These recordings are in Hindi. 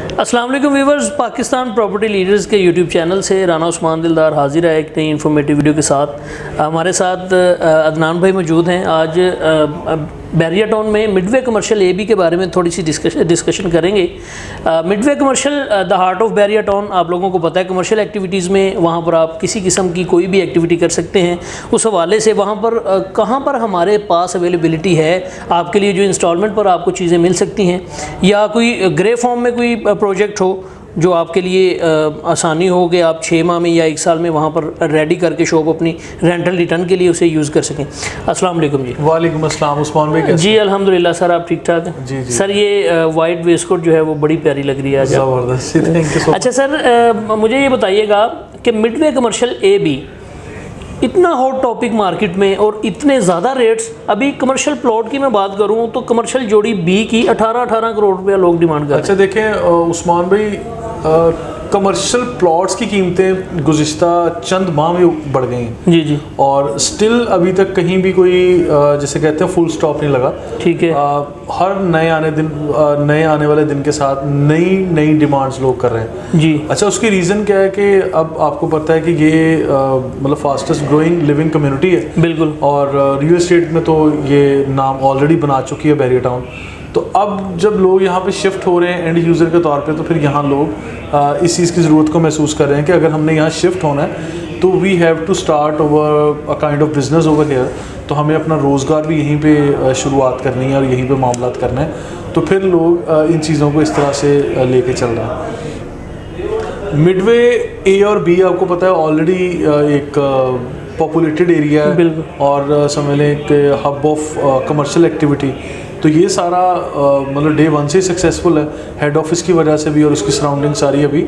अस्सलाम वालेकुम व्यूवर्स, पाकिस्तान प्रॉपर्टी लीडर्स के यूट्यूब चैनल से राना उस्मान दिलदार हाजिर है एक नई इन्फॉर्मेटिव वीडियो के साथ। हमारे साथ अदनान भाई मौजूद हैं। आज बैरिया टाउन में मिडवे कमर्शियल एबी के बारे में थोड़ी सी डिस्कशन करेंगे। Midway commercial the heart of Bairia town, आप लोगों को पता है कमर्शियल एक्टिविटीज़ में वहाँ पर आप किसी किस्म की कोई भी एक्टिविटी कर सकते हैं। उस हवाले से वहाँ पर कहाँ पर हमारे पास अवेलेबिलिटी है आपके लिए, जो इंस्टॉलमेंट पर आपको चीज़ें मिल सकती हैं, या कोई ग्रे फॉर्म में कोई प्रोजेक्ट हो जो आपके लिए आसानी हो कि आप 6 माह में या 1 साल में वहाँ पर रेडी करके शॉप अपनी रेंटल रिटर्न के लिए उसे यूज़ कर सकें। अस्सलाम वालेकुम जी। वालेकुम अस्सलाम उस्मान भाई, कैसे? जी अल्हम्दुलिल्लाह सर, आप ठीक ठाक हैं? जी। सर ये वाइट वेस्टकोट जो है वो बड़ी प्यारी लग रही है आज। ज़बरदस्त, थैंक यू। अच्छा सर, मुझे ये बताइएगा कि मिडवे कमर्शियल ए बी इतना हॉट टॉपिक मार्केट में और इतने ज़्यादा रेट्स, अभी कमर्शियल प्लॉट की मैं बात करूं तो कमर्शियल जोड़ी बी की 18 करोड़ रुपया लोग डिमांड कर रहे हैं। अच्छा देखें उस्मान भाई, कमर्शियल प्लॉट्स की कीमतें गुज़िश्ता चंद माह में बढ़ गई हैं। जी। और स्टिल अभी तक कहीं भी कोई जैसे कहते हैं फुल स्टॉप नहीं लगा। ठीक है। हर नए आने वाले दिन के साथ नई डिमांड्स लोग कर रहे हैं जी। अच्छा, उसकी रीज़न क्या है कि अब आपको पता है कि ये मतलब फास्टेस्ट ग्रोइंग लिविंग कम्युनिटी है। बिल्कुल। और रियल एस्टेट में तो ये नाम ऑलरेडी बना चुकी है बैरिया टाउन। तो अब जब लोग यहाँ पे शिफ्ट हो रहे हैं एंड यूज़र के तौर पे, तो फिर यहाँ लोग इस चीज़ की ज़रूरत को महसूस कर रहे हैं कि अगर हमने यहाँ शिफ्ट होना है तो we have to start over a kind of business over here. तो हमें अपना रोज़गार भी यहीं पे शुरुआत करनी है और यहीं पे मामलात करना है। तो फिर लोग इन चीज़ों को इस तरह से लेके चल रहे हैं। मिडवे ए और बी आपको पता है ऑलरेडी एक पॉपुलेटेड एरिया है और समझ लें एक हब ऑफ कमर्शियल एक्टिविटी। तो ये सारा मतलब डे 1 से सक्सेसफुल है, हेड ऑफिस की वजह से भी और उसकी सराउंडिंग सारी। अभी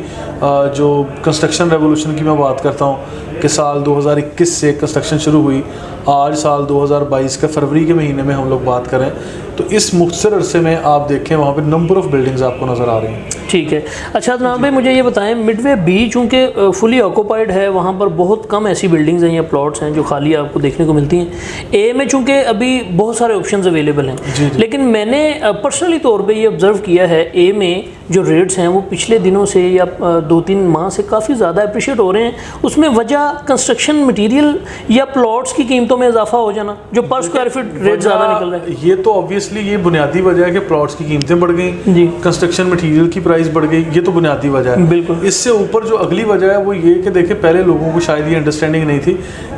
जो कंस्ट्रक्शन रेवोल्यूशन की मैं बात करता हूँ कि साल 2021 से कंस्ट्रक्शन शुरू हुई, आज साल 2022 के फरवरी के महीने में हम लोग बात करें तो इस मुख्तसर अरसे में आप देखें वहाँ पे नंबर ऑफ़ बिल्डिंग्स आपको नज़र आ रही हैं। ठीक है। अच्छा अदनान भाई, मुझे ये बताएं, मिडवे बी चूँकि फुली ऑक्यूपाइड है, वहाँ पर बहुत कम ऐसी बिल्डिंग्स हैं या प्लॉट्स हैं जो खाली आपको देखने को मिलती हैं। ए में चूँकि अभी बहुत सारे ऑप्शंस अवेलेबल हैं, लेकिन मैंने पर्सनली तौर पे ये ऑब्ज़र्व किया है ए में जो रेट्स हैं वो पिछले दिनों से या 2-3 माह से काफ़ी ज़्यादा अप्रिशिएट हो रहे हैं। उसमें वजह कंस्ट्रक्शन मटेरियल या प्लॉट्स की कीमतों में इजाफा हो जाना, जो पर स्क्वायर फीट रेट ज़्यादा निकल रहा है। ये तो ऑब्वियसली ये बुनियादी वजह है कि प्लॉट्स की कीमतें बढ़ गई जी, कंस्ट्रक्शन मटेरियल की प्राइस बढ़ गई, ये तो बुनियादी वजह है। बिल्कुल। इससे ऊपर जो अगली वजह है वो ये कि देखिए पहले लोगों को शायद ये अंडरस्टैंडिंग नहीं थी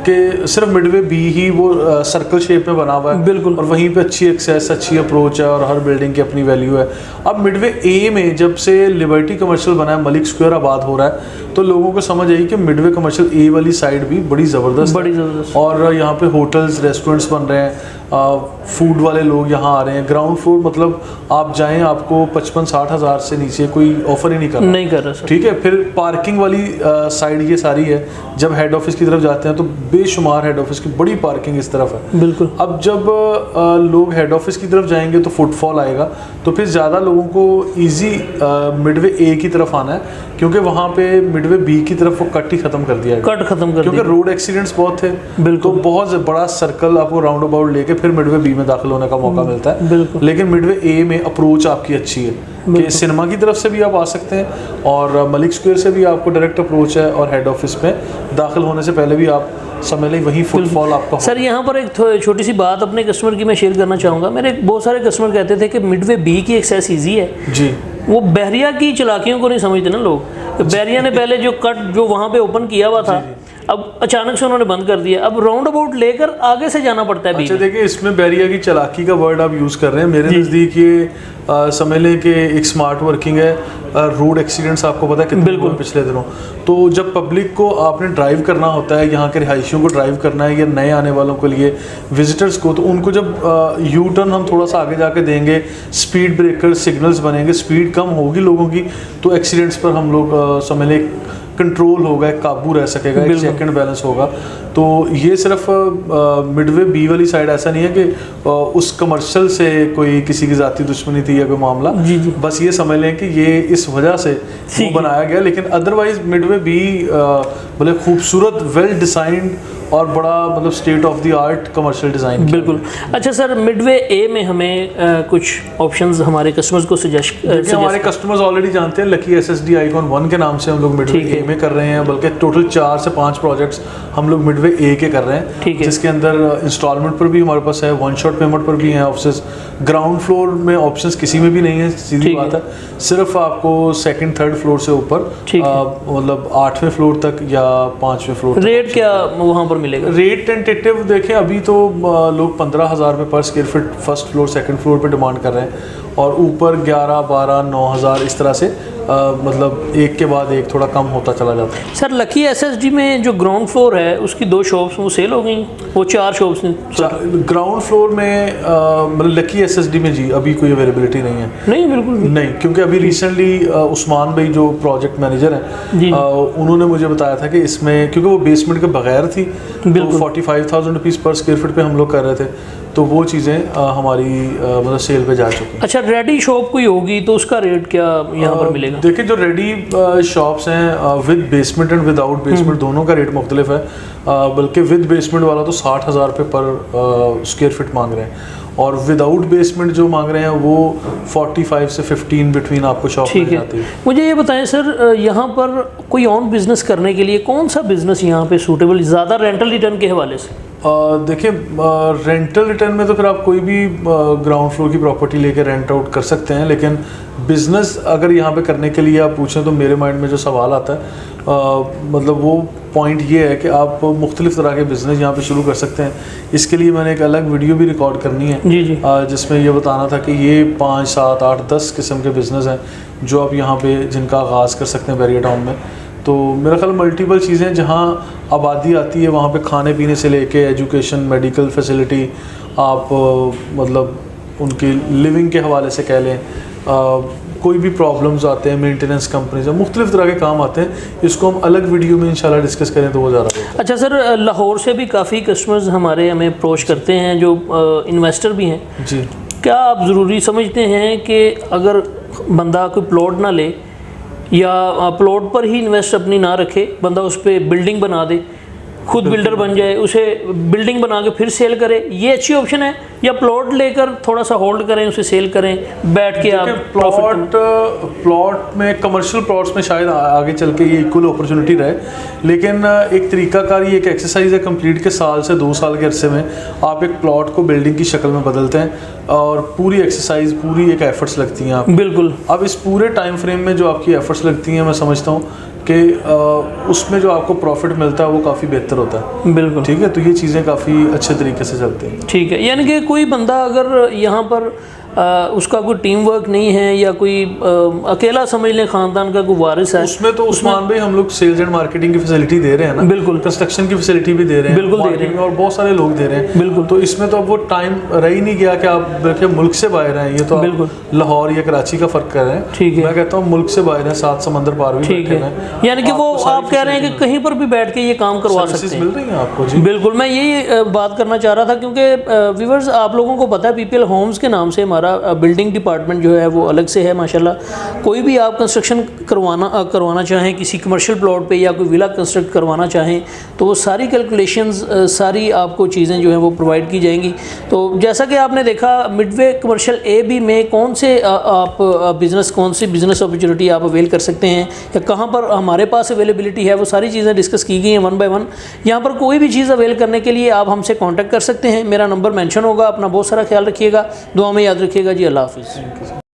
कि सिर्फ मिडवे बी ही वो सर्कल शेप में बना हुआ है। बिल्कुल। और वहीं पे अच्छी एक्सेस, अच्छी अप्रोच है और हर बिल्डिंग की अपनी वैल्यू है। अब मिडवे ए में जब से लिबर्टी कमर्शियल बना है, मलिक स्क्वायर आबाद हो रहा है, तो लोगों को समझ आई कि मिडवे कमर्शियल ए वाली साइड भी बड़ी ज़बरदस्त और यहाँ पे होटल्स रेस्टोरेंट्स बन रहे हैं, फूड वाले लोग यहाँ आ रहे हैं। ग्राउंड फ्लोर मतलब आप जाएं आपको 55-60 हज़ार से नीचे कोई ऑफर ही नहीं कर रहा। ठीक है। फिर पार्किंग वाली साइड ये सारी है। जब हेड ऑफिस की तरफ जाते हैं तो बेशुमार हेड ऑफिस की बड़ी पार्किंग इस तरफ है। बिल्कुल। अब जब लोग हेड ऑफिस की तरफ जाएंगे तो फुटफॉल आएगा, तो फिर ज़्यादा लोगों को ईजी मिडवे ए की तरफ आना है, क्योंकि वहाँ पे मिडवे बी की तरफ वो कट ही ख़त्म कर दिया है, क्योंकि रोड एक्सीडेंट्स बहुत थे। तो बहुत बड़ा सर्कल आपको राउंड अबाउट लेके फिर मिडवे बी में दाखिल होने का मौका मिलता है। लेकिन मिडवे ए में अप्रोच आपकी अच्छी है कि सिनेमा की तरफ से भी आप आ सकते हैं और मलिक स्क्वायर से भी आपको डायरेक्ट अप्रोच है, और हेड ऑफिस में दाखिल होने से पहले भी आप समझ लें वही फुटफॉल आपका। सर यहाँ पर एक छोटी सी बात अपने कस्टमर की मैं शेयर करना चाहूँगा। मेरे बहुत सारे कस्टमर कहते थे कि मिडवे बी की एक्सेस ईजी है जी, वो बहरिया की चालाकियों को नहीं समझते ना लोग। बहरिया ने पहले जो कट जो वहाँ पे ओपन किया हुआ था, अब अचानक से उन्होंने बंद कर दिया, अब राउंड अबाउट लेकर आगे से जाना पड़ता है। अच्छा देखिए, इसमें बैरिया की चालाकी का वर्ड आप यूज़ कर रहे हैं। मेरे नज़दीक ये समझ लें कि एक स्मार्ट वर्किंग है। रोड एक्सीडेंट्स आपको पता है कितने हुए पिछले दिनों। तो जब पब्लिक को आपने ड्राइव करना होता है, यहाँ के रिहायशियों को ड्राइव करना है या नए आने वालों के लिए विजिटर्स को, तो उनको जब यू टर्न हम थोड़ा सा आगे जाके देंगे, स्पीड ब्रेकर सिग्नल्स बनेंगे, स्पीड कम होगी लोगों की, तो एक्सीडेंट्स पर हम लोग समझ लें कंट्रोल होगा, काबू रह सकेगा, एक चेक एंड बैलेंस होगा। तो ये सिर्फ मिडवे बी वाली साइड ऐसा नहीं है कि उस कमर्शियल से कोई किसी की ज़ाती दुश्मनी थी या कोई मामला। जी। बस ये समझ लें कि ये इस वजह से वो बनाया गया, लेकिन अदरवाइज मिडवे बी बड़े खूबसूरत वेल डिज़ाइंड और बड़ा मतलब state of the art commercial design. बिल्कुल। अच्छा सर, मिडवे ए में हमें कुछ ऑप्शंस हमारे कस्टमर्स को सजेस्ट हमारे कस्टमर्स ऑलरेडी जानते हैं लकी SSD आइकॉन 1 के नाम से हम लोग मिडवे ए में कर रहे हैं, बल्कि टोटल 4 से 5 प्रोजेक्ट्स हम लोग मिडवे ए के कर रहे हैं, जिसके अंदर इंस्टॉलमेंट पर भी हमारे पास है, वन शॉट पेमेंट पर भी है ऑप्शंस। ग्राउंड फ्लोर में ऑप्शंस किसी में भी नहीं है, सीधी बात है, सिर्फ आपको सेकंड थर्ड फ्लोर से ऊपर मतलब 8वें फ्लोर तक या 5वें फ्लोर। रेट क्या वहाँ पर मिलेगा? रेट टेंटेटिव देखें, अभी तो लोग 15,000 रुपये पर square feet first floor second floor पे डिमांड कर रहे हैं, और ऊपर 11, 12, 9,000 इस तरह से मतलब एक के बाद एक थोड़ा कम होता चला जाता है। सर लकी SSD में जो ग्राउंड फ्लोर है उसकी 2 शॉप्स वो सेल हो गई, वो 4 शॉप्स हैं। ग्राउंड फ्लोर में मतलब लकी SSD में जी अभी कोई अवेलेबिलिटी नहीं है। नहीं, बिल्कुल नहीं, क्योंकि अभी रिसेंटली उस्मान भाई जो प्रोजेक्ट मैनेजर हैं उन्होंने मुझे बताया था कि इसमें क्योंकि वो बेसमेंट के बगैर थी तो 45,000 रुपीज़ पर स्क्वायर फीट पे हम लोग कर रहे थे, तो वो चीज़ें हमारी मतलब सेल पे जा चुकी हैं। अच्छा, रेडी शॉप कोई होगी तो उसका रेट क्या यहाँ पर मिलेगा? देखिए, जो रेडी शॉप्स हैं with basement and without basement दोनों का रेट मुख्तलिफ है, बल्कि विद बेसमेंट वाला तो 60,000 रुपये पर स्क्वायर फीट मांग रहे हैं, और विदाउट बेसमेंट जो मांग रहे हैं वो 45 से 15 बिटवीन आपको शॉप मिल जाती है। मुझे ये बताएं सर, यहाँ पर कोई ऑन बिजनेस करने के लिए कौन सा बिजनेस यहाँ पे सूटेबल ज़्यादा रेंटल रिटर्न के हवाले से? देखिए, रेंटल रिटर्न में तो फिर आप कोई भी ग्राउंड फ्लोर की प्रॉपर्टी लेके रेंट आउट कर सकते हैं, लेकिन बिज़नेस अगर यहाँ पे करने के लिए आप पूछें तो मेरे माइंड में जो सवाल आता है मतलब वो पॉइंट ये है कि आप मुख्तलिफ तरह के बिज़नेस यहाँ पे शुरू कर सकते हैं। इसके लिए मैंने एक अलग वीडियो भी रिकॉर्ड करनी है जी। जिसमें ये बताना था कि ये 5, 7, 8, 10 किस्म के बिज़नेस हैं जो आप यहाँ पे जिनका आगाज़ कर सकते हैं बैरियर टाउन में। तो मेरा ख्याल मल्टीपल चीज़ें जहाँ आबादी आती है वहाँ पे खाने पीने से लेके एजुकेशन, मेडिकल फैसिलिटी, आप मतलब उनकी लिविंग के हवाले से कह लें, कोई भी प्रॉब्लम्स आते हैं, मेंटेनेंस कंपनीज हैं, मुख्तलिफ तरह के काम आते हैं। इसको हम अलग वीडियो में इंशाल्लाह डिस्कस करें तो वो ज़्यादा बेहतर। अच्छा सर, लाहौर से भी काफ़ी कस्टमर्स हमारे हमें अप्रोच करते हैं जो इन्वेस्टर भी हैं जी। क्या आप ज़रूरी समझते हैं कि अगर बंदा कोई प्लॉट ना ले या प्लॉट पर ही इन्वेस्ट अपनी ना रखे, बंदा उस पर बिल्डिंग बना दे, खुद बिल्डर बन जाए, उसे बिल्डिंग बना के फिर सेल करे, ये अच्छी ऑप्शन है, या प्लॉट लेकर थोड़ा सा होल्ड करें, उसे सेल करें बैठ के? आप प्लॉट में कमर्शियल प्लॉट्स में शायद आगे चल के ये इक्वल अपॉर्चुनिटी रहे, लेकिन एक तरीकाकार, ये एक एक्सरसाइज है कंप्लीट के साल से 2 साल के अरसे में आप एक प्लॉट को बिल्डिंग की शक्ल में बदलते हैं, और पूरी एक्सरसाइज, पूरी एक एफर्ट्स लगती हैं आप। बिल्कुल। अब इस पूरे टाइम फ्रेम में जो आपकी एफर्ट्स लगती हैं, मैं समझता हूँ कि उसमें जो आपको प्रॉफिट मिलता है वो काफ़ी बेहतर होता है। बिल्कुल ठीक है, तो ये चीज़ें काफ़ी अच्छे तरीके से चलती हैं। ठीक है, यानी कि कोई बंदा अगर यहाँ पर उसका कोई टीम वर्क नहीं है या कोई अकेला समझ लें ख़ानदान का कोई वारिस है, उसमें तो उस्मान भाई हम लोग सेल्स एंड मार्केटिंग की फैसिलिटी दे रहे हैं ना। बिल्कुल। कंस्ट्रक्शन की फैसिलिटी भी दे रहे हैं, बिल्कुल दे रहे हैं, और बहुत सारे लोग दे रहे हैं। बिल्कुल। तो इसमें तो अब वो टाइम रह ही नहीं गया कि आप देखिए मुल्क से बाहर हैं, ये तो बिल्कुल लाहौर या कराची का फ़र्क कर रहे हैं। ठीक है, मैं कहता हूँ मुल्क से बाहर हैं, 7 समंदर पार भी बैठे हैं, यानी कि वो आप कह रहे हैं कि कहीं पर भी बैठ के ये काम करवा सकते हैं, मिल रही है आपको। जी बिल्कुल, मैं यही बात करना चाह रहा था, क्योंकि व्यूअर्स आप लोगों को पता है PPL होम्स के नाम से हमारा बिल्डिंग डिपार्टमेंट जो है वो अलग से है माशाल्लाह। कोई भी आप कंस्ट्रक्शन करवाना चाहें किसी कमर्शियल प्लॉट पे या कोई विला कंस्ट्रक्ट करवाना चाहें तो वो सारी कैलकुलेशंस, सारी आपको चीज़ें जो हैं वो प्रोवाइड की जाएंगी। तो जैसा कि आपने देखा मिडवे कमर्शियल AB में कौन से आप बिज़नेस, कौन सी बिज़नेस अपॉर्चुनिटी आप अवेल कर सकते हैं या कहाँ पर हमारे पास अवेलेबिलिटी है, वो सारी चीज़ें डिस्कस की गई हैं 1 बाय 1। यहाँ पर कोई भी चीज़ अवेल करने के लिए आप हमसे कॉन्टैक्ट कर सकते हैं, मेरा नंबर मेंशन होगा। अपना बहुत सारा ख्याल रखिएगा, दुआ में याद रखिएगा जी। अल्लाह हाफिज़।